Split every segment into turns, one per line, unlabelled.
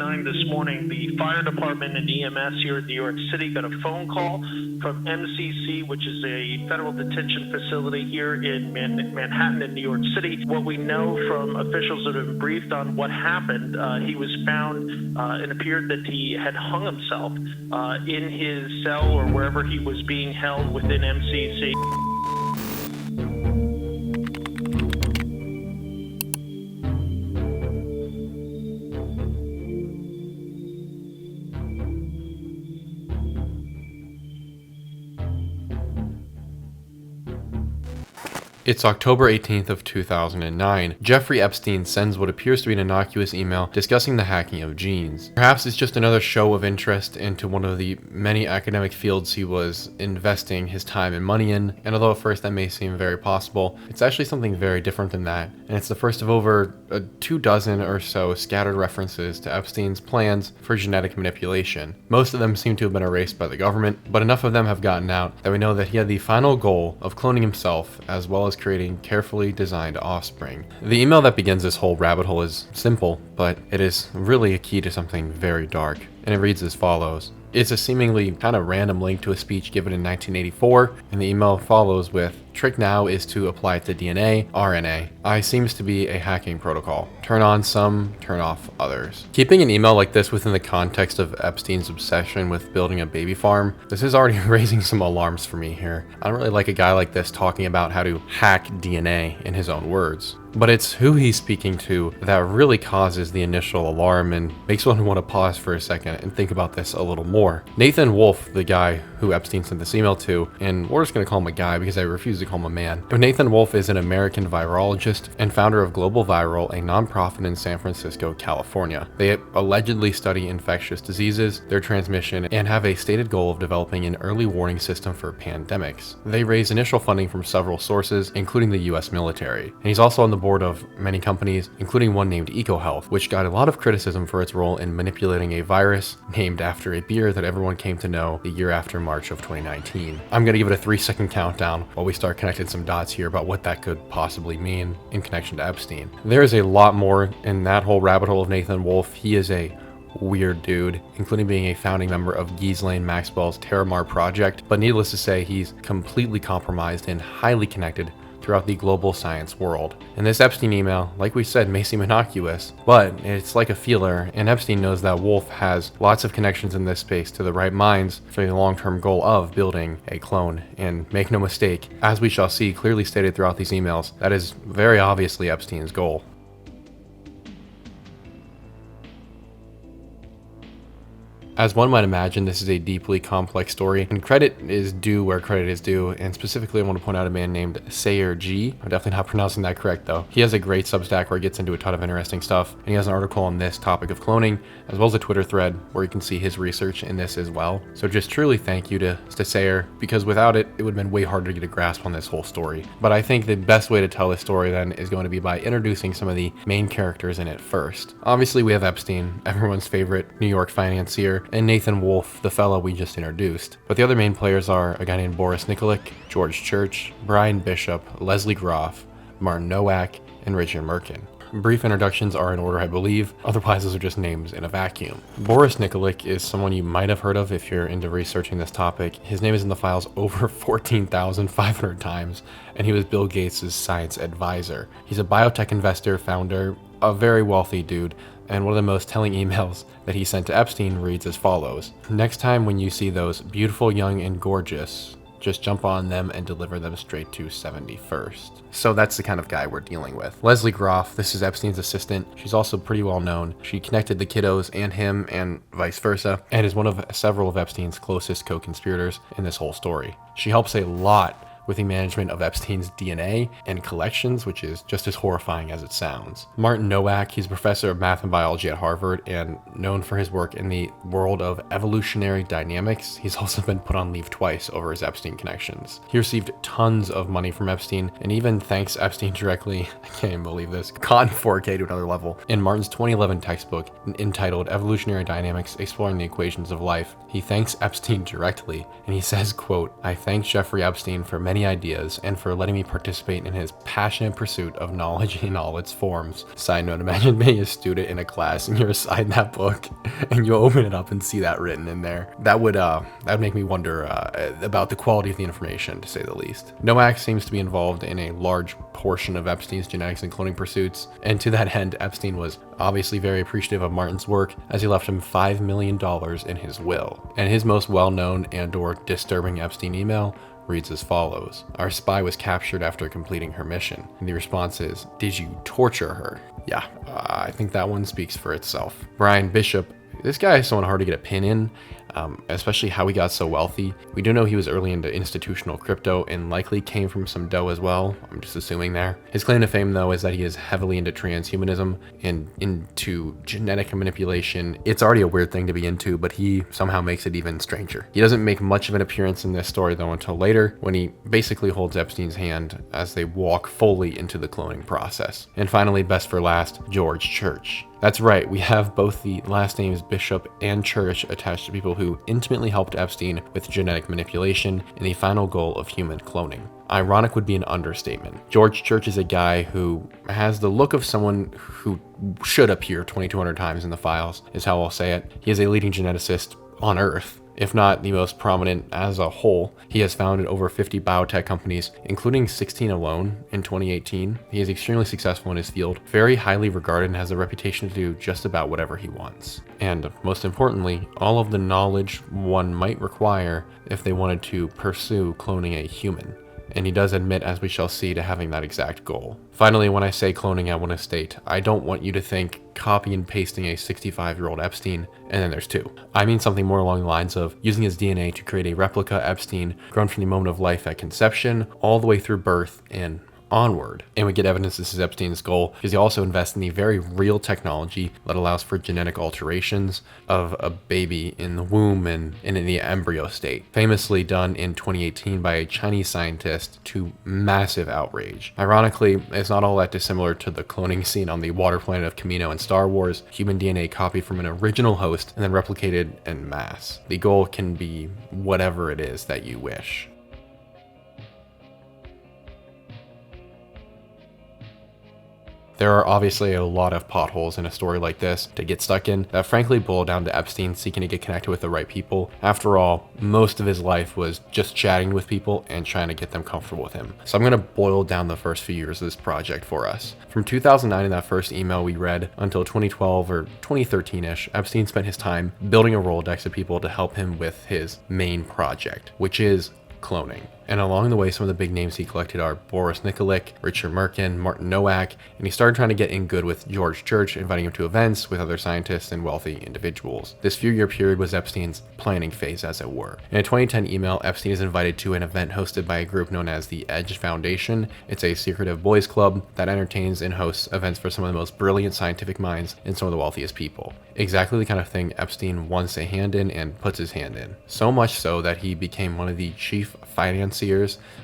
9 this morning, the fire department and EMS here in New York City got a phone call from MCC, which is a federal detention facility here in Manhattan in New York City. What we know from officials that have been briefed on what happened, he was found, it appeared that he had hung himself in his cell or wherever he was being held within MCC.
It's October 18th of 2009. Jeffrey Epstein sends what appears to be an innocuous email discussing the hacking of genes. Perhaps it's just another show of interest into one of the many academic fields he was investing his time and money in, and although at first that may seem very possible, it's actually something very different than that, and it's the first of over 24 or so scattered references to Epstein's plans for genetic manipulation. Most of them seem to have been erased by the government, but enough of them have gotten out that we know that he had the final goal of cloning himself as well as creating carefully designed offspring. The email that begins this whole rabbit hole is simple, but it is really a key to something very dark, and it reads as follows. It's a seemingly kind of random link to a speech given in 1984, and the email follows with, "Trick now is to apply it to DNA, RNA. I seems to be a hacking protocol. Turn on some, turn off others." Keeping an email like this within the context of Epstein's obsession with building a baby farm, this is already raising some alarms for me here. I don't really like a guy like this talking about how to hack DNA in his own words. But it's who he's speaking to that really causes the initial alarm and makes one want to pause for a second and think about this a little more. Nathan Wolf, the guy who Epstein sent this email to, and we're just going to call him a guy because I refuse to call him a man. But Nathan Wolf is an American virologist and founder of Global Viral, a nonprofit in San Francisco, California. They allegedly study infectious diseases, their transmission, and have a stated goal of developing an early warning system for pandemics. They raise initial funding from several sources, including the US military. And he's also on the board of many companies, including one named EcoHealth, which got a lot of criticism for its role in manipulating a virus named after a beer that everyone came to know the year after March of 2019. I'm going to give it a 3-second countdown while we start connecting some dots here about what that could possibly mean in connection to Epstein. There is a lot more in that whole rabbit hole of Nathan Wolf. He is a weird dude, including being a founding member of Ghislaine Maxwell's Terramar project, but needless to say, he's completely compromised and highly connected throughout the global science world. And this Epstein email, like we said, may seem innocuous, but it's like a feeler, and Epstein knows that Wolf has lots of connections in this space to the right minds for the long-term goal of building a clone. And make no mistake, as we shall see clearly stated throughout these emails, that is very obviously Epstein's goal. As one might imagine, this is a deeply complex story, and credit is due where credit is due, and specifically I want to point out a man named Sayer G. I'm definitely not pronouncing that correct though. He has a great Substack where he gets into a ton of interesting stuff, and he has an article on this topic of cloning, as well as a Twitter thread where you can see his research in this as well. So just truly thank you to Sayer, because without it, it would have been way harder to get a grasp on this whole story. But I think the best way to tell this story then is going to be by introducing some of the main characters in it first. Obviously we have Epstein, everyone's favorite New York financier, and Nathan Wolf, the fellow we just introduced. But the other main players are a guy named Boris Nikolic, George Church, Brian Bishop, Leslie Groff, Martin Nowak, and Richard Merkin. Brief introductions are in order, I believe, otherwise those are just names in a vacuum. Boris Nikolic is someone you might have heard of if you're into researching this topic. His name is in the files over 14,500 times, and he was Bill Gates' science advisor. He's a biotech investor, founder, a very wealthy dude, and one of the most telling emails that he sent to Epstein reads as follows. "Next time when you see those beautiful, young, and gorgeous, just jump on them and deliver them straight to 71st. So that's the kind of guy we're dealing with. Leslie Groff, this is Epstein's assistant. She's also pretty well known. She connected the kiddos and him and vice versa, and is one of several of Epstein's closest co-conspirators in this whole story. She helps a lot with the management of Epstein's DNA and collections, which is just as horrifying as it sounds. Martin Nowak, he's a professor of math and biology at Harvard and known for his work in the world of evolutionary dynamics. He's also been put on leave twice over his Epstein connections. He received tons of money from Epstein and even thanks Epstein directly, I can't even believe this, gone 4K to another level. In Martin's 2011 textbook entitled Evolutionary Dynamics, Exploring the Equations of Life, he thanks Epstein directly and he says, quote, "I thank Jeffrey Epstein for many many ideas and for letting me participate in his passionate pursuit of knowledge in all its forms. Side note, imagine being a student in a class and you're assigned that book and you open it up and see that written in there. That would make me wonder about the quality of the information, to say the least. Nowak seems to be involved in a large portion of Epstein's genetics and cloning pursuits, and to that end, Epstein was obviously very appreciative of Martin's work, as he left him $5 million in his will. And his most well-known and/or disturbing Epstein email reads as follows: "Our spy was captured after completing her mission." And the response is, "Did you torture her?" Yeah, I think that one speaks for itself. Brian Bishop, this guy is someone hard to get a pin in, especially how he got so wealthy. We do know he was early into institutional crypto and likely came from some dough as well. I'm just assuming there. His claim to fame, though, is that he is heavily into transhumanism and into genetic manipulation. It's already a weird thing to be into, but he somehow makes it even stranger. He doesn't make much of an appearance in this story, though, until later, when he basically holds Epstein's hand as they walk fully into the cloning process. And finally, best for last, George Church. That's right, we have both the last names Bishop and Church attached to people who intimately helped Epstein with genetic manipulation and the final goal of human cloning. Ironic would be an understatement. George Church is a guy who has the look of someone who should appear 2,200 times in the files, is how I'll say it. He is a leading geneticist on Earth, if not the most prominent as a whole. He has founded over 50 biotech companies, including 16 alone in 2018. He is extremely successful in his field, very highly regarded, and has a reputation to do just about whatever he wants. And most importantly, all of the knowledge one might require if they wanted to pursue cloning a human. And he does admit, as we shall see, to having that exact goal. Finally, when I say cloning, I want to state, I don't want you to think copy and pasting a 65-year-old Epstein, and then there's two. I mean something more along the lines of using his DNA to create a replica Epstein grown from the moment of life at conception all the way through birth and onward. And we get evidence this is Epstein's goal because he also invests in the very real technology that allows for genetic alterations of a baby in the womb and in the embryo state, famously done in 2018 by a Chinese scientist to massive outrage. Ironically, it's not all that dissimilar to the cloning scene on the water planet of Camino in Star Wars, human DNA copied from an original host and then replicated en masse. The goal can be whatever it is that you wish. There are obviously a lot of potholes in a story like this to get stuck in that frankly boil down to Epstein seeking to get connected with the right people. After all, most of his life was just chatting with people and trying to get them comfortable with him. So I'm going to boil down the first few years of this project for us. From 2009 in that first email we read until 2012 or 2013-ish, Epstein spent his time building a Rolodex of people to help him with his main project, which is cloning. And along the way, some of the big names he collected are Boris Nikolic, Richard Merkin, Martin Nowak, and he started trying to get in good with George Church, inviting him to events with other scientists and wealthy individuals. This few-year period was Epstein's planning phase, as it were. In a 2010 email, Epstein is invited to an event hosted by a group known as the Edge Foundation. It's a secretive boys club that entertains and hosts events for some of the most brilliant scientific minds and some of the wealthiest people. Exactly the kind of thing Epstein wants a hand in and puts his hand in. So much so that he became one of the chief financiers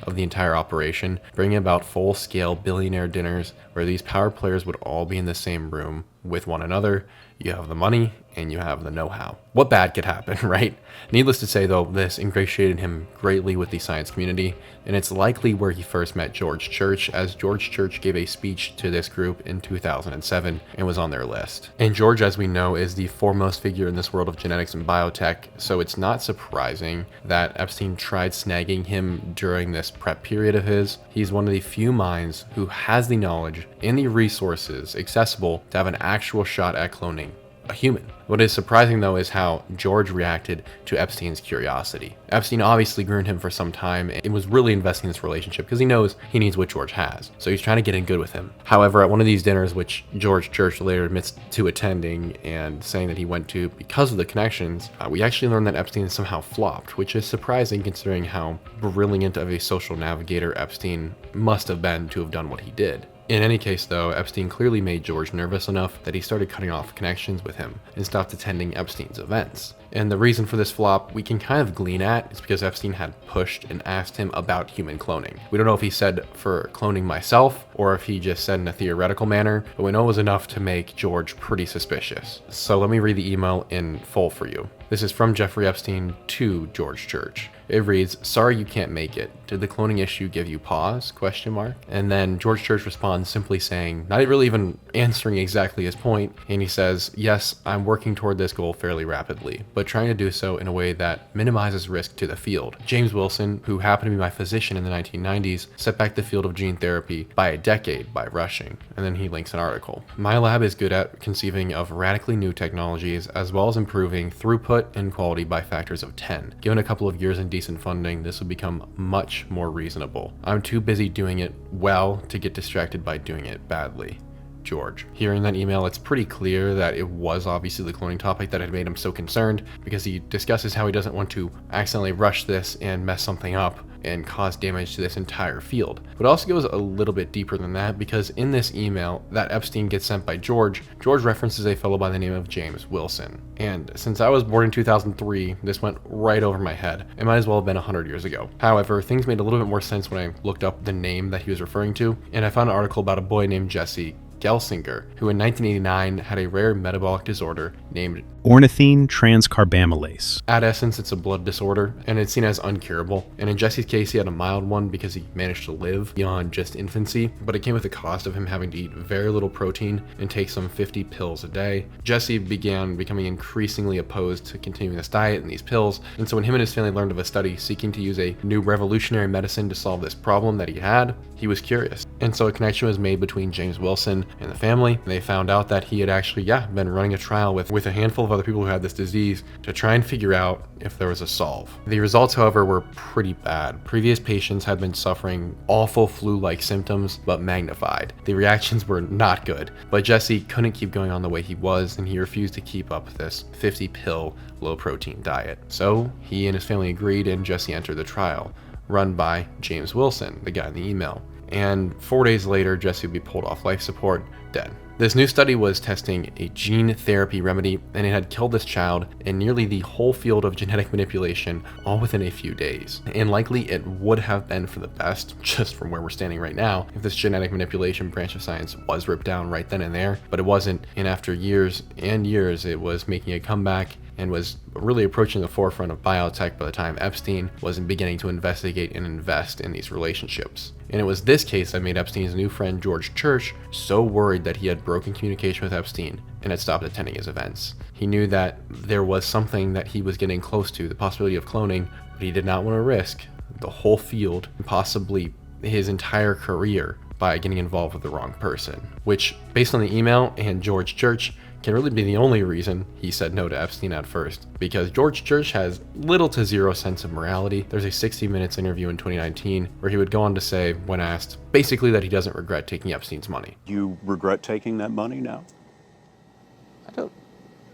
of the entire operation, bringing about full-scale billionaire dinners where these power players would all be in the same room with one another. You have the money and you have the know-how. What bad could happen, right? Needless to say, though, this ingratiated him greatly with the science community, and it's likely where he first met George Church, as George Church gave a speech to this group in 2007 and was on their list. And George, as we know, is the foremost figure in this world of genetics and biotech, so it's not surprising that Epstein tried snagging him during this prep period of his. He's one of the few minds who has the knowledge and the resources accessible to have an actual shot at cloning a human. What is surprising, though, is how George reacted to Epstein's curiosity. Epstein obviously groomed him for some time and was really investing in this relationship because he knows he needs what George has. So he's trying to get in good with him. However, at one of these dinners, which George Church later admits to attending and saying that he went to because of the connections, we actually learned that Epstein somehow flopped, which is surprising considering how brilliant of a social navigator Epstein must have been to have done what he did. In any case, though, Epstein clearly made George nervous enough that he started cutting off connections with him and stopped attending Epstein's events. And the reason for this flop we can kind of glean at is because Epstein had pushed and asked him about human cloning. We don't know if he said for cloning myself or if he just said in a theoretical manner, but we know it was enough to make George pretty suspicious. So let me read the email in full for you. This is from Jeffrey Epstein to George Church. It reads, "Sorry you can't make it. Did the cloning issue give you pause? Question mark. And then George Church responds simply saying, not really even answering exactly his point, and he says, yes, I'm working toward this goal fairly rapidly, but trying to do so in a way that minimizes risk to the field. James Wilson, who happened to be my physician in the 1990s, set back the field of gene therapy by a decade by rushing." And then he links an article. "My lab is good at conceiving of radically new technologies as well as improving throughput and quality by factors of 10. Given a couple of years in decent funding, this will become much more reasonable. I'm too busy doing it well to get distracted by doing it badly. George." Here in that email, it's pretty clear that it was obviously the cloning topic that had made him so concerned, because he discusses how he doesn't want to accidentally rush this and mess something up and cause damage to this entire field. But it also goes a little bit deeper than that, because in this email that Epstein gets sent by George references a fellow by the name of James Wilson. And since I was born in 2003, this went right over my head. It might as well have been 100 years ago. However, things made a little bit more sense when I looked up the name that he was referring to, and I found an article about a boy named Jesse Gelsinger, who in 1989 had a rare metabolic disorder named
ornithine transcarbamylase.
At essence, it's a blood disorder, and it's seen as uncurable. And in Jesse's case, he had a mild one because he managed to live beyond just infancy, but it came with the cost of him having to eat very little protein and take some 50 pills a day. Jesse began becoming increasingly opposed to continuing this diet and these pills, and so when him and his family learned of a study seeking to use a new revolutionary medicine to solve this problem that he had, he was curious. And so a connection was made between James Wilson and the family. They found out that he had actually, been running a trial with a handful of other people who had this disease to try and figure out if there was a solve. The results, however, were pretty bad. Previous patients had been suffering awful flu-like symptoms, but magnified. The reactions were not good, but Jesse couldn't keep going on the way he was, and he refused to keep up this 50-pill low-protein diet. So he and his family agreed, and Jesse entered the trial, run by James Wilson, the guy in the email. And 4 days later, Jesse would be pulled off life support, dead. This new study was testing a gene therapy remedy, and it had killed this child and nearly the whole field of genetic manipulation all within a few days. And likely it would have been for the best, just from where we're standing right now, if this genetic manipulation branch of science was ripped down right then and there, but it wasn't. And after years and years, it was making a comeback and was really approaching the forefront of biotech by the time Epstein was beginning to investigate and invest in these relationships. And it was this case that made Epstein's new friend George Church so worried that he had broken communication with Epstein and had stopped attending his events. He knew that there was something that he was getting close to, the possibility of cloning, but he did not want to risk the whole field and possibly his entire career by getting involved with the wrong person, which, based on the email and George Church, can really be the only reason he said no to Epstein at first, because George Church has little to zero sense of morality. There's a 60 Minutes interview in 2019 where he would go on to say, when asked, basically that he doesn't regret taking Epstein's money.
You regret taking that money now?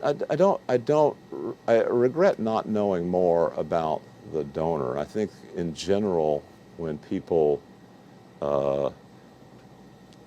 I regret not knowing more about the donor. I think in general, when people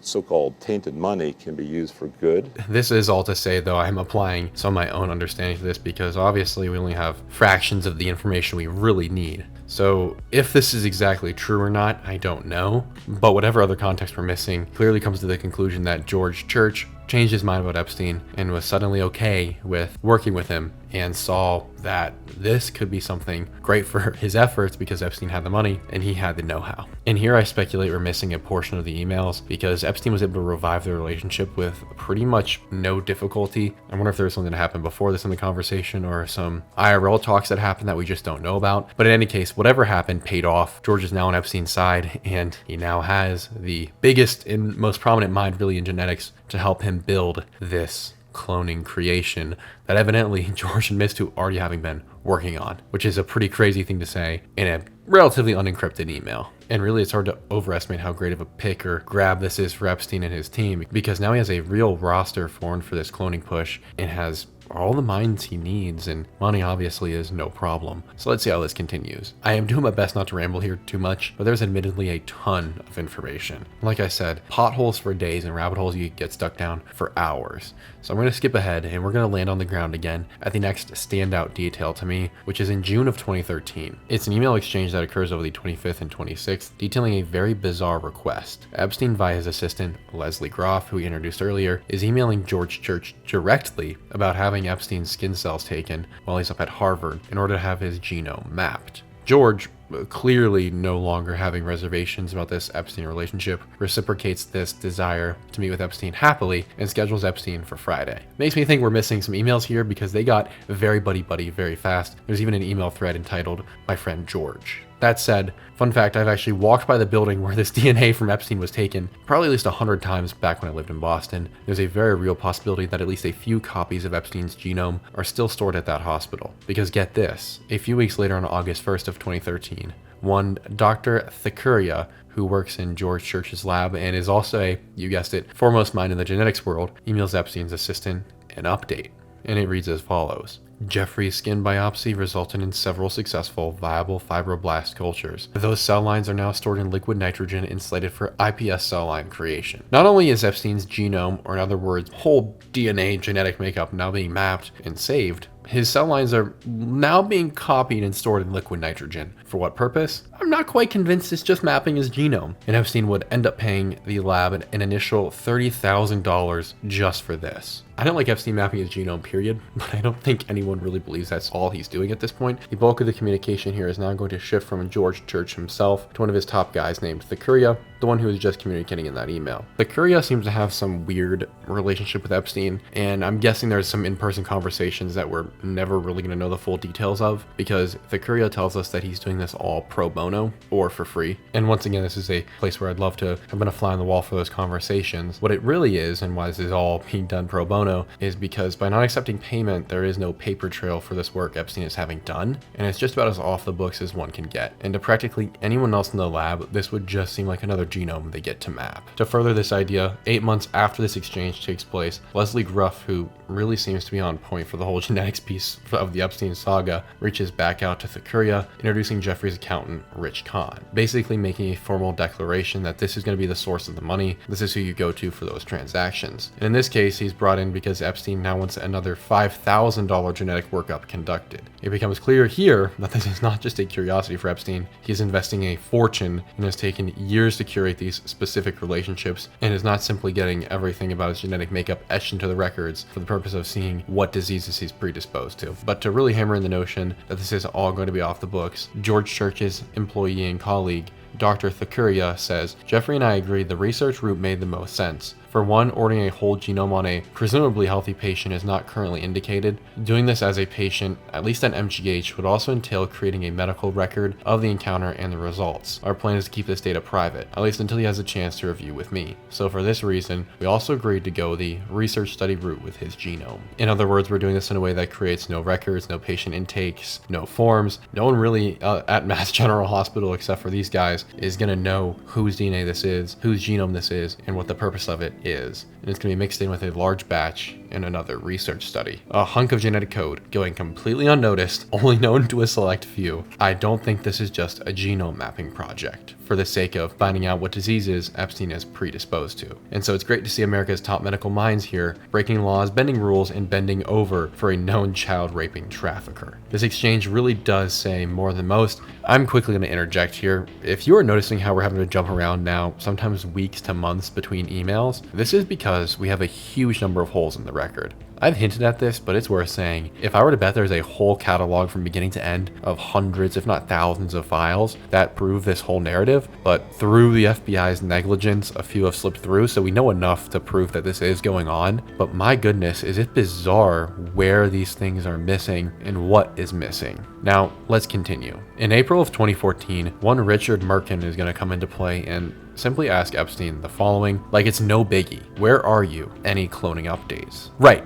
so-called tainted money can be used for good.
This is all to say, though, I'm applying some of my own understanding to this because obviously we only have fractions of the information we really need. So if this is exactly true or not, I don't know. But whatever other context we're missing clearly comes to the conclusion that George Church changed his mind about Epstein and was suddenly okay with working with him and saw that this could be something great for his efforts because Epstein had the money and he had the know-how. And here I speculate we're missing a portion of the emails because Epstein was able to revive their relationship with pretty much no difficulty. I wonder if there was something that happened before this in the conversation or some IRL talks that happened that we just don't know about. But in any case, whatever happened paid off. George is now on Epstein's side, and he now has the biggest and most prominent mind really in genetics to help him build this cloning creation that evidently George admits to already having been working on, which is a pretty crazy thing to say in a relatively unencrypted email. And really, it's hard to overestimate how great of a pick or grab this is for Epstein and his team, because now he has a real roster formed for this cloning push and has all the minds he needs, and money obviously is no problem. So let's see how this continues. I am doing my best not to ramble here too much, but there's admittedly a ton of information. Like I said, potholes for days and rabbit holes you could get stuck down for hours. So I'm going to skip ahead and we're going to land on the ground again at the next standout detail to me, which is in June of 2013. It's an email exchange that occurs over the 25th and 26th, detailing a very bizarre request. Epstein, via his assistant, Leslie Groff, who we introduced earlier, is emailing George Church directly about having Epstein's skin cells taken while he's up at Harvard in order to have his genome mapped. George, clearly no longer having reservations about this Epstein relationship, reciprocates this desire to meet with Epstein happily and schedules Epstein for Friday. Makes me think we're missing some emails here because they got very buddy-buddy very fast. There's even an email thread entitled "My Friend George." That said, fun fact, I've actually walked by the building where this DNA from Epstein was taken probably at least 100 times back when I lived in Boston. There's a very real possibility that at least a few copies of Epstein's genome are still stored at that hospital. Because get this, a few weeks later on August 1st of 2013, one Dr. Thikuria, who works in George Church's lab and is also a, you guessed it, foremost mind in the genetics world, emails Epstein's assistant an update. And it reads as follows. Jeffrey's skin biopsy resulted in several successful, viable fibroblast cultures. Those cell lines are now stored in liquid nitrogen and slated for iPS cell line creation. Not only is Epstein's genome, or in other words, whole DNA genetic makeup, now being mapped and saved, his cell lines are now being copied and stored in liquid nitrogen. For what purpose? I'm not quite convinced it's just mapping his genome. And Epstein would end up paying the lab an initial $30,000 just for this. I don't like Epstein mapping his genome, period, but I don't think anyone really believes that's all he's doing at this point. The bulk of the communication here is now going to shift from George Church himself to one of his top guys named Thikuria, the one who was just communicating in that email. Thikuria seems to have some weird relationship with Epstein, and I'm guessing there's some in-person conversations that we're never really going to know the full details of, because Thikuria tells us that he's doing this all pro bono, or for free. And once again, this is a place where I'd love to have been a fly on the wall for those conversations. What it really is, and why this is all being done pro bono, is because by not accepting payment, there is no paper trail for this work Epstein is having done, and it's just about as off the books as one can get. And to practically anyone else in the lab, this would just seem like another genome they get to map. To further this idea, 8 months after this exchange takes place, Leslie Groff, who really seems to be on point for the whole genetics piece of the Epstein saga, reaches back out to Thikuria, introducing Jeffrey's accountant, Rich Cant, basically making a formal declaration that this is going to be the source of the money, this is who you go to for those transactions. And in this case, he's brought in because Epstein now wants another $5,000 genetic workup conducted. It becomes clear here that this is not just a curiosity for Epstein, he's investing a fortune and has taken years to curate these specific relationships, and is not simply getting everything about his genetic makeup etched into the records for the purpose of seeing what diseases he's predisposed to. But to really hammer in the notion that this is all going to be off the books, George Church's employee and colleague, Dr. Thikuria, says, Jeffrey and I agreed the research route made the most sense. For one, ordering a whole genome on a presumably healthy patient is not currently indicated. Doing this as a patient, at least at MGH, would also entail creating a medical record of the encounter and the results. Our plan is to keep this data private, at least until he has a chance to review with me. So for this reason, we also agreed to go the research study route with his genome. In other words, we're doing this in a way that creates no records, no patient intakes, no forms. No one really at Mass General Hospital, except for these guys, is going to know whose DNA this is, whose genome this is, and what the purpose of it is. And it's going to be mixed in with a large batch in another research study. A hunk of genetic code going completely unnoticed, only known to a select few. I don't think this is just a genome mapping project for the sake of finding out what diseases Epstein is predisposed to. And so it's great to see America's top medical minds here breaking laws, bending rules, and bending over for a known child raping trafficker. This exchange really does say more than most. I'm quickly going to interject here. If you are noticing how we're having to jump around now, sometimes weeks to months between emails, this is because we have a huge number of holes in the record. I've hinted at this, but it's worth saying. If I were to bet there's a whole catalog from beginning to end of hundreds, if not thousands of files that prove this whole narrative, but through the FBI's negligence, a few have slipped through, so we know enough to prove that this is going on. But my goodness, is it bizarre where these things are missing and what is missing. Now, let's continue. In April of 2014, one Richard Merkin is going to come into play and simply ask Epstein the following, like it's no biggie. Where are you? Any cloning updates? Right.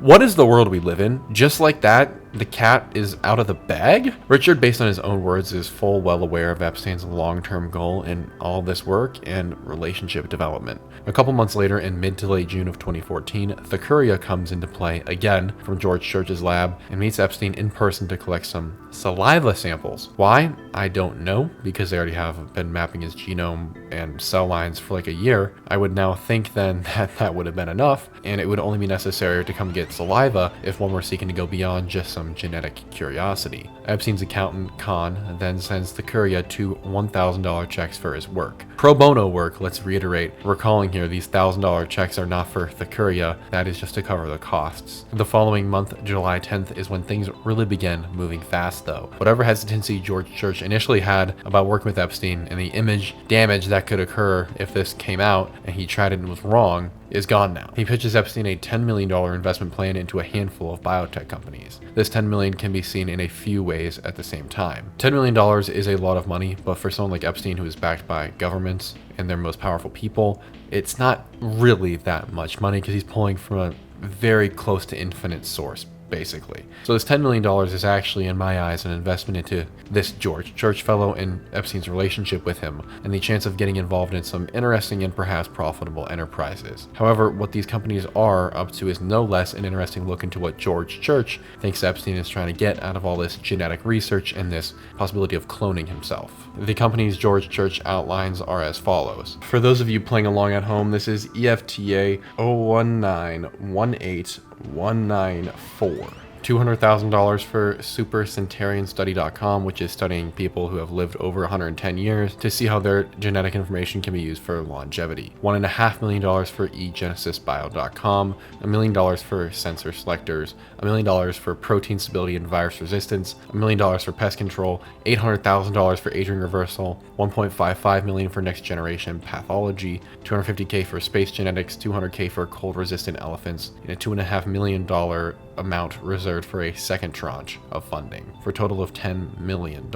What is the world we live in? Just like that, the cat is out of the bag? Richard, based on his own words, is full well aware of Epstein's long-term goal in all this work and relationship development. A couple months later, in mid to late June of 2014, the courier comes into play again from George Church's lab and meets Epstein in person to collect some saliva samples. Why? I don't know, because they already have been mapping his genome and cell lines for like a year. I would now think then that that would have been enough, and it would only be necessary to come get saliva if one were seeking to go beyond just some genetic curiosity. Epstein's accountant, Cant, then sends the courier two $1,000 checks for his work. Pro bono work, let's reiterate. Recalling here, these $1,000 checks are not for the courier, that is just to cover the costs. The following month, July 10th, is when things really begin moving fast though. Whatever hesitancy George Church initially had about working with Epstein and the image damage that could occur if this came out and he tried it and was wrong is gone now. He pitches Epstein a $10 million investment plan into a handful of biotech companies. This $10 million can be seen in a few ways at the same time. $10 million is a lot of money, but for someone like Epstein who is backed by governments and their most powerful people, it's not really that much money because he's pulling from a very close to infinite source, basically. So this $10 million is actually, in my eyes, an investment into this George Church fellow and Epstein's relationship with him, and the chance of getting involved in some interesting and perhaps profitable enterprises. However, what these companies are up to is no less an interesting look into what George Church thinks Epstein is trying to get out of all this genetic research and this possibility of cloning himself. The companies George Church outlines are as follows. For those of you playing along at home, this is EFTA 019181994. $200,000 for supercentenarianstudy.com, which is studying people who have lived over 110 years to see how their genetic information can be used for longevity. $1.5 million for egenesisbio.com, $1 million for sensor selectors, $1 million for protein stability and virus resistance, $1 million for pest control, $800,000 for aging reversal, $1.55 million for next generation pathology, $250K for space genetics, $200K for cold resistant elephants, and a $2.5 million amount reserved for a second tranche of funding for a total of $10 million.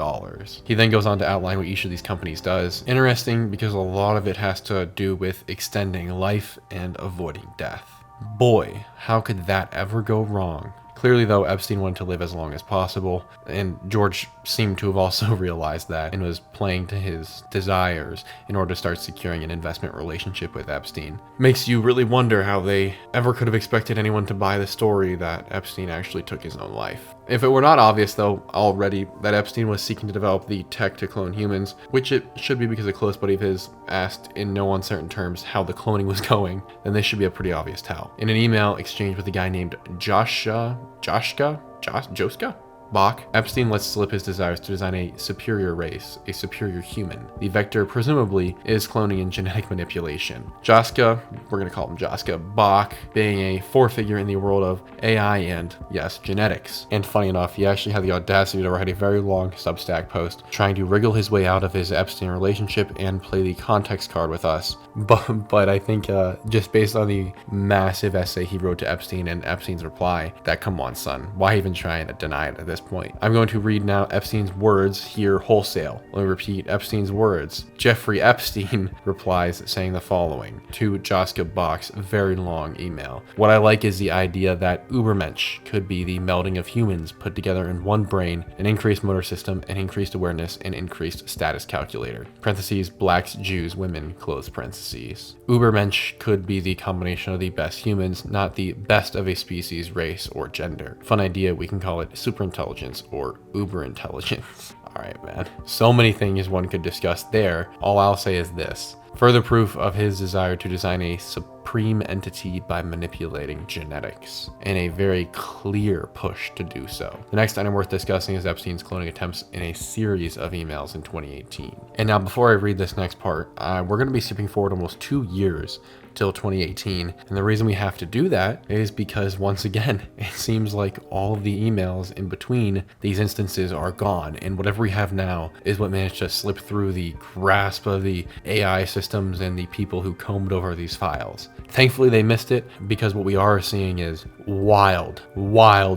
He then goes on to outline what each of these companies does. Interesting because a lot of it has to do with extending life and avoiding death. Boy, how could that ever go wrong? Clearly, though, Epstein wanted to live as long as possible, and George seemed to have also realized that and was playing to his desires in order to start securing an investment relationship with Epstein. Makes you really wonder how they ever could have expected anyone to buy the story that Epstein actually took his own life. If it were not obvious, though, already that Epstein was seeking to develop the tech to clone humans, which it should be because a close buddy of his asked in no uncertain terms how the cloning was going, then this should be a pretty obvious tell. In an email exchange with a guy named Joska Bach, Epstein lets slip his desires to design a superior race, a superior human. The vector, presumably, is cloning and genetic manipulation. Joska, we're going to call him Joska, Bach, being a four-figure in the world of AI and, yes, genetics. And funny enough, he actually had the audacity to write a very long Substack post trying to wriggle his way out of his Epstein relationship and play the context card with us. But I think just based on the massive essay he wrote to Epstein and Epstein's reply, that come on, son, why even try and deny it at this point? I'm going to read now Epstein's words here wholesale. Let me repeat Epstein's words. Jeffrey Epstein replies saying the following to Joska Bach's very long email. What I like is the idea that Übermensch could be the melding of humans put together in one brain, an increased motor system, an increased awareness, and increased status calculator. Parentheses, blacks, Jews, women, close parentheses. Übermensch could be the combination of the best humans, not the best of a species, race, or gender. Fun idea, we can call it superintelligence or uber intelligence. All right, man. So many things one could discuss there. All I'll say is this. Further proof of his desire to design a supreme entity by manipulating genetics, and a very clear push to do so. The next item worth discussing is Epstein's cloning attempts in a series of emails in 2018. And now before I read this next part, we're going to be skipping forward almost 2 years till 2018. And the reason we have to do that is because, once again, it seems like all of the emails in between these instances are gone, and whatever we have now is what managed to slip through the grasp of the AI systems and the people who combed over these files. Thankfully, they missed it, because what we are seeing is wild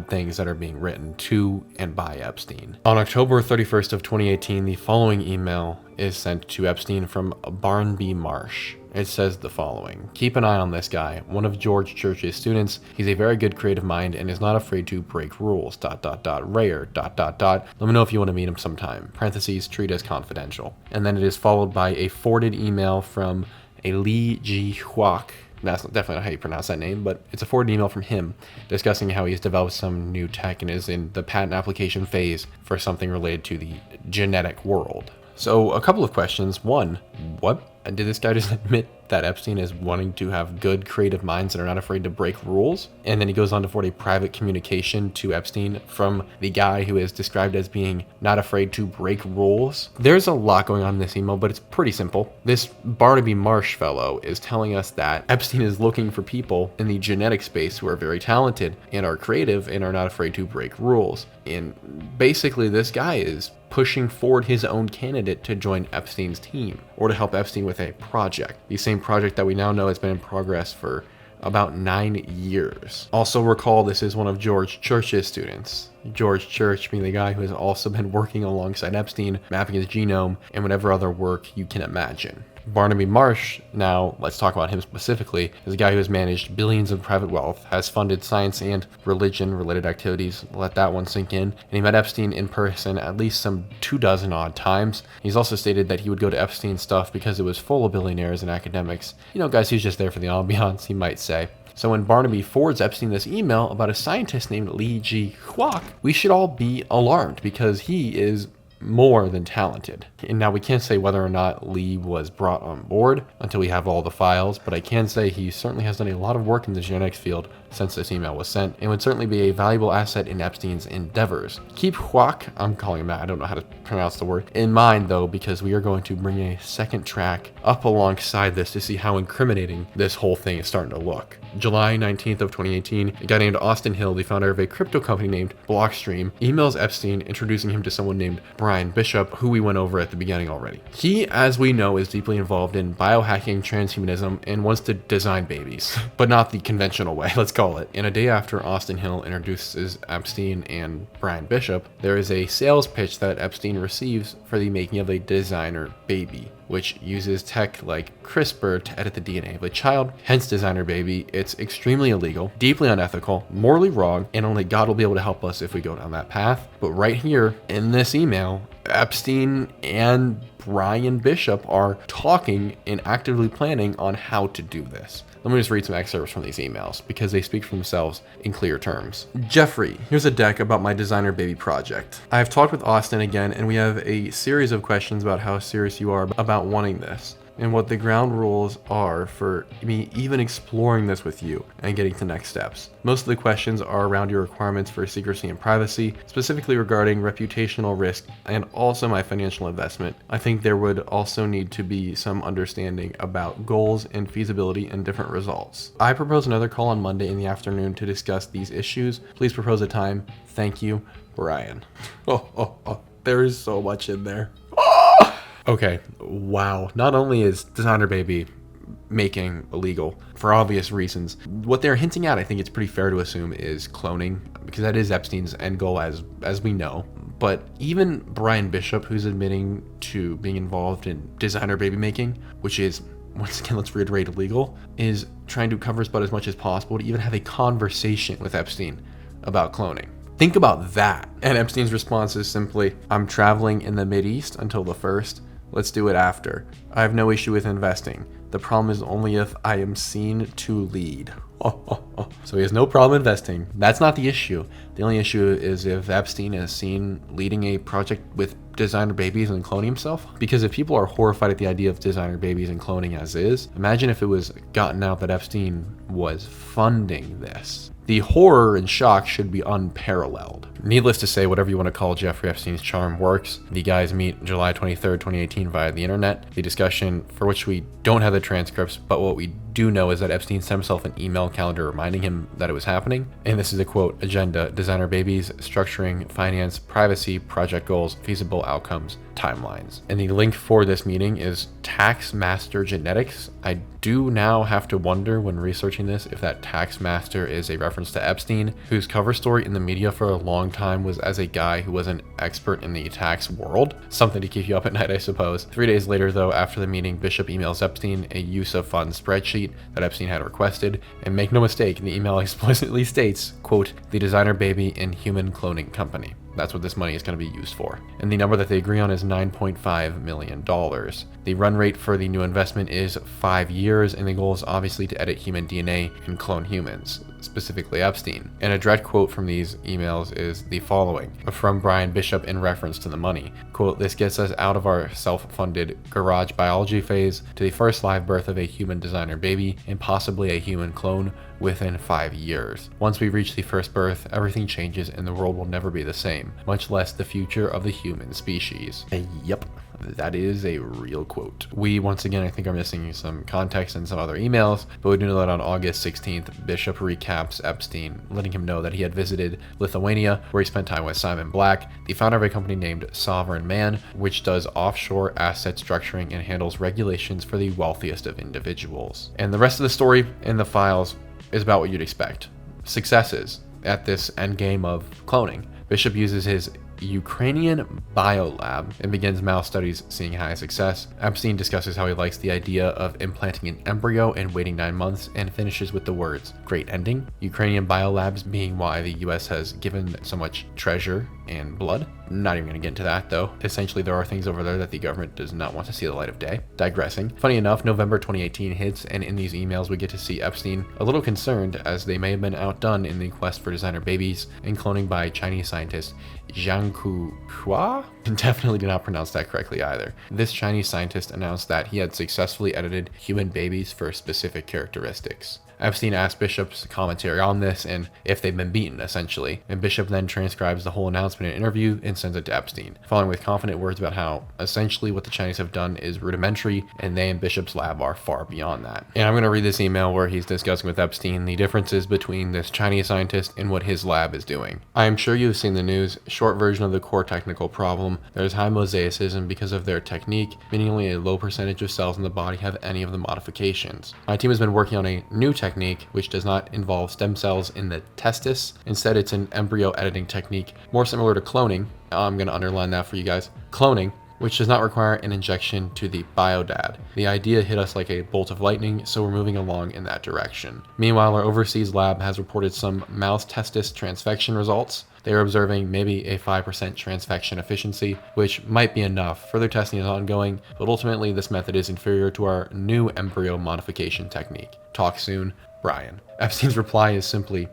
things that are being written to and by Epstein. On October 31st of 2018, the following email is sent to Epstein from Barnaby Marsh. It says the following: keep an eye on this guy, one of George Church's students. He's a very good creative mind and is not afraid to break rules, ... rare ... Let me know if you want to meet him sometime. Parentheses, treat as confidential. And then it is followed by a forwarded email from a Li Ji Huak. That's definitely not how you pronounce that name, but it's a forwarded email from him discussing how he's developed some new tech and is in the patent application phase for something related to the genetic world. So a couple of questions. One, what? Did this guy just admit that Epstein is wanting to have good creative minds and are not afraid to break rules? And then he goes on to forward a private communication to Epstein from the guy who is described as being not afraid to break rules. There's a lot going on in this email, but it's pretty simple. This Barnaby Marsh fellow is telling us that Epstein is looking for people in the genetic space who are very talented and are creative and are not afraid to break rules. And basically this guy is pushing forward his own candidate to join Epstein's team or to help Epstein with a project. The same project that we now know has been in progress for about 9 years. Also recall, this is one of George Church's students. George Church being the guy who has also been working alongside Epstein, mapping his genome and whatever other work you can imagine. Barnaby Marsh, now let's talk about him specifically, is a guy who has managed billions of private wealth, has funded science and religion-related activities, let that one sink in, and he met Epstein in person at least some 24 odd times. He's also stated that he would go to Epstein's stuff because it was full of billionaires and academics. You know, guys, he's just there for the ambiance, he might say. So when Barnaby forwards Epstein this email about a scientist named Li Ji Huak, we should all be alarmed because he is more than talented. And now we can't say whether or not Lee was brought on board until we have all the files, but I can say he certainly has done a lot of work in the genetics field since this email was sent, and would certainly be a valuable asset in Epstein's endeavors. Keep Huak, I'm calling him that, I don't know how to pronounce the word, in mind though, because we are going to bring a second track up alongside this to see how incriminating this whole thing is starting to look. July 19th of 2018, a guy named Austin Hill, the founder of a crypto company named Blockstream, emails Epstein introducing him to someone named Brian Bishop, who we went over at the beginning already. He, as we know, is deeply involved in biohacking, transhumanism, and wants to design babies, but not the conventional way, let's call it. And a day after Austin Hill introduces Epstein and Brian Bishop, there is a sales pitch that Epstein receives for the making of a designer baby, which uses tech like CRISPR to edit the DNA of a child, hence designer baby. It's extremely illegal, deeply unethical, morally wrong, and only God will be able to help us if we go down that path. But right here in this email, Epstein and Brian Bishop are talking and actively planning on how to do this. Let me just read some excerpts from these emails because they speak for themselves in clear terms. Jeffrey, here's a deck about my designer baby project. I have talked with Austin again, and we have a series of questions about how serious you are about wanting this and what the ground rules are for me even exploring this with you and getting to next steps. Most of the questions are around your requirements for secrecy and privacy, specifically regarding reputational risk and also my financial investment. I think there would also need to be some understanding about goals and feasibility and different results. I propose another call on Monday in the afternoon to discuss these issues. Please propose a time. Thank you, Brian. There is so much in there. Okay, wow. Not only is designer baby making illegal for obvious reasons, what they're hinting at, I think it's pretty fair to assume, is cloning, because that is Epstein's end goal as we know. But even Brian Bishop, who's admitting to being involved in designer baby making, which is, once again, let's reiterate, illegal, is trying to cover his butt as much as possible to even have a conversation with Epstein about cloning. Think about that. And Epstein's response is simply, I'm traveling in the Mideast until the 1st. Let's do it after. I have no issue with investing. The problem is only if I am seen to lead. So he has no problem investing. That's not the issue. The only issue is if Epstein is seen leading a project with designer babies and cloning himself. Because if people are horrified at the idea of designer babies and cloning as is, imagine if it was gotten out that Epstein was funding this. The horror and shock should be unparalleled. Needless to say, whatever you want to call Jeffrey Epstein's charm works. The guys meet July 23rd, 2018 via the internet. The discussion, for which we don't have the transcripts, but what we do know is that Epstein sent himself an email calendar reminding him that it was happening. And this is a quote, agenda, designer babies, structuring, finance, privacy, project goals, feasible outcomes, timelines. And the link for this meeting is Tax Master Genetics. I do now have to wonder when researching this if that Tax Master is a reference to Epstein, whose cover story in the media for a long long time was as a guy who was an expert in the tax world. Something to keep you up at night, I suppose. 3 days later, though, after the meeting, Bishop emails Epstein a use of funds spreadsheet that Epstein had requested. And make no mistake, the email explicitly states, quote, the designer baby in human cloning company. That's what this money is going to be used for. And the number that they agree on is $9.5 million. The run rate for the new investment is 5 years, and the goal is obviously to edit human DNA and clone humans, specifically Epstein. And a direct quote from these emails is the following, from Brian Bishop in reference to the money. Quote, this gets us out of our self-funded garage biology phase to the first live birth of a human designer baby and possibly a human clone within 5 years. Once we reach the first birth, everything changes and the world will never be the same, much less the future of the human species. Yep. That is a real quote. We, once again, I think are missing some context and some other emails, but we do know that on August 16th, Bishop recaps Epstein, letting him know that he had visited Lithuania, where he spent time with Simon Black, the founder of a company named Sovereign Man, which does offshore asset structuring and handles regulations for the wealthiest of individuals. And the rest of the story in the files is about what you'd expect. Successes at this endgame of cloning. Bishop uses his Ukrainian biolab and begins mouse studies, seeing high success. Epstein discusses how he likes the idea of implanting an embryo and waiting 9 months, and finishes with the words, great ending. Ukrainian biolabs being why the US has given so much treasure and blood. Not even going to get into that though. Essentially, there are things over there that the government does not want to see the light of day. Digressing. Funny enough, November 2018 hits, and in these emails we get to see Epstein a little concerned, as they may have been outdone in the quest for designer babies and cloning by Chinese scientist Zhang Hua? Definitely did not pronounce that correctly either. This Chinese scientist announced that he had successfully edited human babies for specific characteristics. Epstein asked Bishop's commentary on this and if they've been beaten, essentially, and Bishop then transcribes the whole announcement and interview and sends it to Epstein, following with confident words about how essentially what the Chinese have done is rudimentary and they and Bishop's lab are far beyond that. And I'm going to read this email where he's discussing with Epstein the differences between this Chinese scientist and what his lab is doing. I am sure you've seen the news. Short version of the core technical problem. There's high mosaicism because of their technique, meaning only a low percentage of cells in the body have any of the modifications. My team has been working on a new technique which does not involve stem cells in the testis. Instead, it's an embryo editing technique more similar to cloning. I'm going to underline that for you guys. Cloning, which does not require an injection to the biodad. The idea hit us like a bolt of lightning, so we're moving along in that direction. Meanwhile, our overseas lab has reported some mouse testis transfection results. They are observing maybe a 5% transfection efficiency, which might be enough. Further testing is ongoing, but ultimately this method is inferior to our new embryo modification technique. Talk soon, Brian. Epstein's reply is simply,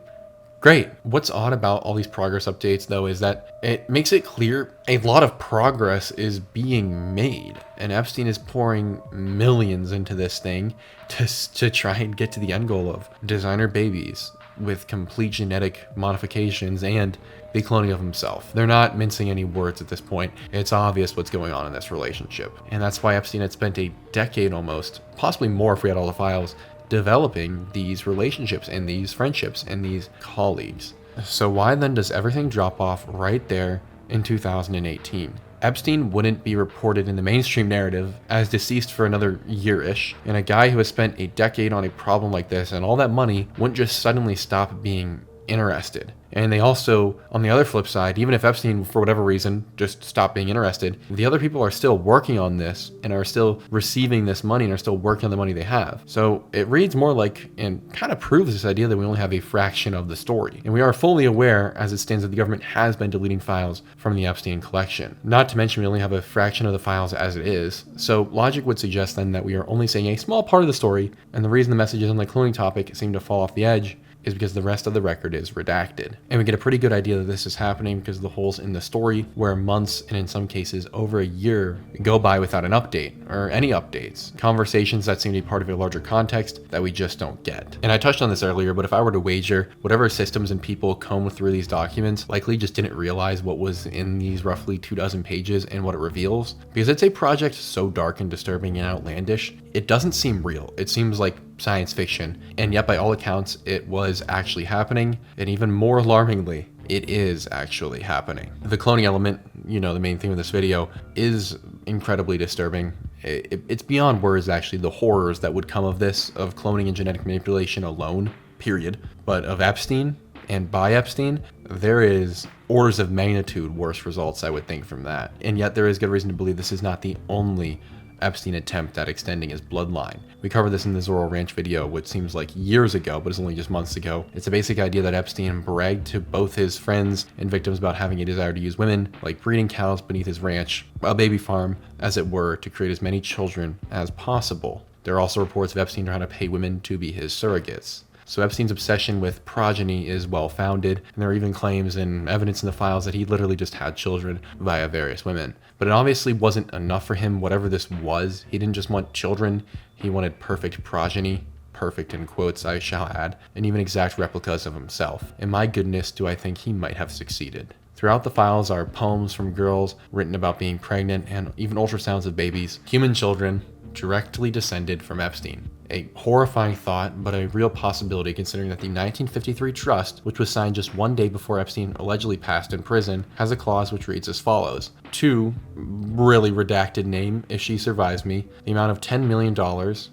great. What's odd about all these progress updates, though, is that it makes it clear a lot of progress is being made, and Epstein is pouring millions into this thing to try and get to the end goal of designer babies with complete genetic modifications and the cloning of himself. They're not mincing any words at this point. It's obvious what's going on in this relationship. And that's why Epstein had spent a decade almost, possibly more if we had all the files, developing these relationships and these friendships and these colleagues. So why then does everything drop off right there in 2018? Epstein wouldn't be reported in the mainstream narrative as deceased for another year-ish, and a guy who has spent a decade on a problem like this and all that money wouldn't just suddenly stop being interested. And they also, on the other flip side, even if Epstein, for whatever reason, just stopped being interested, the other people are still working on this and are still receiving this money and are still working on the money they have. So it reads more like, and kind of proves this idea that we only have a fraction of the story. And we are fully aware, as it stands, that the government has been deleting files from the Epstein collection. Not to mention we only have a fraction of the files as it is. So logic would suggest then that we are only seeing a small part of the story, and the reason the messages on the cloning topic seem to fall off the edge is because the rest of the record is redacted. And we get a pretty good idea that this is happening because of the holes in the story, where months and in some cases over a year go by without an update or any updates. Conversations that seem to be part of a larger context that we just don't get. And I touched on this earlier, but if I were to wager, whatever systems and people comb through these documents likely just didn't realize what was in these roughly 24 pages and what it reveals. Because it's a project so dark and disturbing and outlandish, it doesn't seem real. It seems like science fiction, and yet by all accounts it was actually happening, and even more alarmingly, it is actually happening. The cloning element, you know, the main theme of this video, is incredibly disturbing. It's beyond words, actually, the horrors that would come of this, of cloning and genetic manipulation alone, period. But of Epstein, and by Epstein, there is orders of magnitude worse results, I would think, from that. And yet there is good reason to believe this is not the only Epstein attempt at extending his bloodline. We covered this in the Zorro Ranch video, which seems like years ago, but it's only just months ago. It's a basic idea that Epstein bragged to both his friends and victims about having a desire to use women, like breeding cows beneath his ranch, a baby farm, as it were, to create as many children as possible. There are also reports of Epstein trying to pay women to be his surrogates. So Epstein's obsession with progeny is well-founded, and there are even claims and evidence in the files that he literally just had children via various women. But it obviously wasn't enough for him, whatever this was. He didn't just want children, he wanted perfect progeny, perfect in quotes I shall add, and even exact replicas of himself. And my goodness, do I think he might have succeeded. Throughout the files are poems from girls written about being pregnant and even ultrasounds of babies, human children, directly descended from Epstein. A horrifying thought, but a real possibility considering that the 1953 trust, which was signed just one day before Epstein allegedly passed in prison, has a clause which reads as follows. To, really redacted name, if she survives me, the amount of $10 million.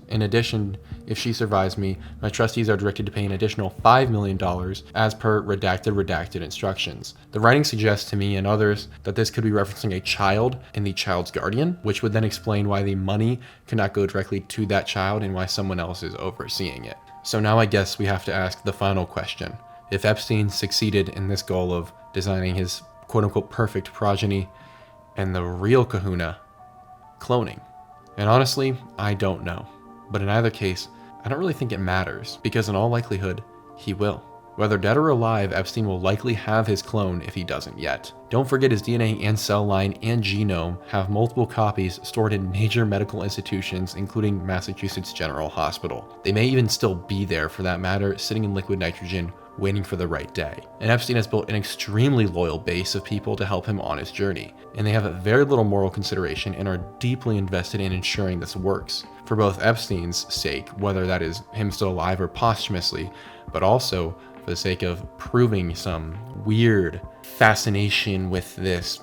In addition, if she survives me, my trustees are directed to pay an additional $5 million as per redacted instructions. The writing suggests to me and others that this could be referencing a child and the child's guardian, which would then explain why the money could not go directly to that child and why someone else is overseeing it. So now I guess we have to ask the final question. If Epstein succeeded in this goal of designing his quote-unquote perfect progeny, and the real kahuna, cloning. And honestly, I don't know. But in either case, I don't really think it matters, because in all likelihood, he will. Whether dead or alive, Epstein will likely have his clone if he doesn't yet. Don't forget his DNA and cell line and genome have multiple copies stored in major medical institutions, including Massachusetts General Hospital. They may even still be there, for that matter, sitting in liquid nitrogen, waiting for the right day. And Epstein has built an extremely loyal base of people to help him on his journey, and they have very little moral consideration and are deeply invested in ensuring this works, for both Epstein's sake, whether that is him still alive or posthumously, but also for the sake of proving some weird fascination with this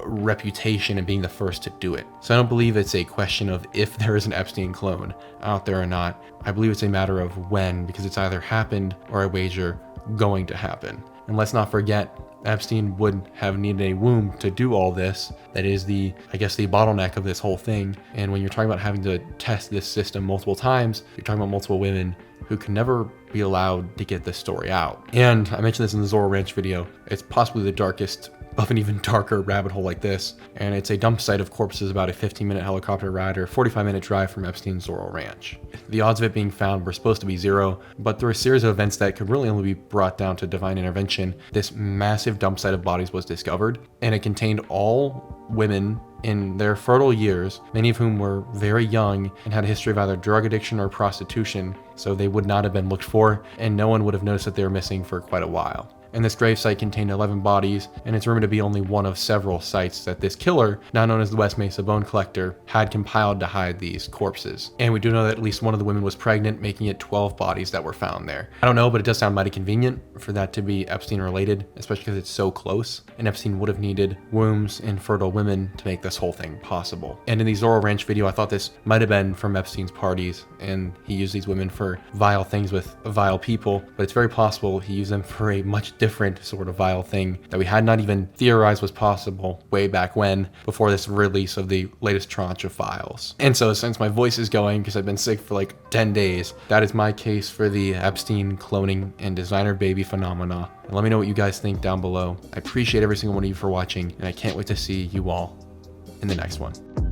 reputation and being the first to do it. So I don't believe it's a question of if there is an Epstein clone out there or not. I believe it's a matter of when, because it's either happened or, I wager, going to happen. And let's not forget, Epstein would have needed a womb to do all this. That is the bottleneck of this whole thing. And when you're talking about having to test this system multiple times, you're talking about multiple women who can never be allowed to get this story out. And I mentioned this in the Zorro Ranch video. It's possibly the darkest of an even darker rabbit hole like this, and it's a dump site of corpses about a 15-minute helicopter ride or 45-minute drive from Epstein's Zorro Ranch. The odds of it being found were supposed to be zero, but through a series of events that could really only be brought down to divine intervention, this massive dump site of bodies was discovered, and it contained all women in their fertile years, many of whom were very young and had a history of either drug addiction or prostitution, so they would not have been looked for, and no one would have noticed that they were missing for quite a while. And this gravesite contained 11 bodies, and it's rumored to be only one of several sites that this killer, now known as the West Mesa Bone Collector, had compiled to hide these corpses. And we do know that at least one of the women was pregnant, making it 12 bodies that were found there. I don't know, but it does sound mighty convenient for that to be Epstein related, especially because it's so close, and Epstein would have needed wombs and fertile women to make this whole thing possible. And in the Zorro Ranch video, I thought this might have been from Epstein's parties, and he used these women for vile things with vile people, but it's very possible he used them for a much different sort of vile thing that we had not even theorized was possible way back when, before this release of the latest tranche of files. And so since my voice is going because I've been sick for like 10 days, that is my case for the Epstein cloning and designer baby phenomena. And let me know what you guys think down below. I appreciate every single one of you for watching, and I can't wait to see you all in the next one.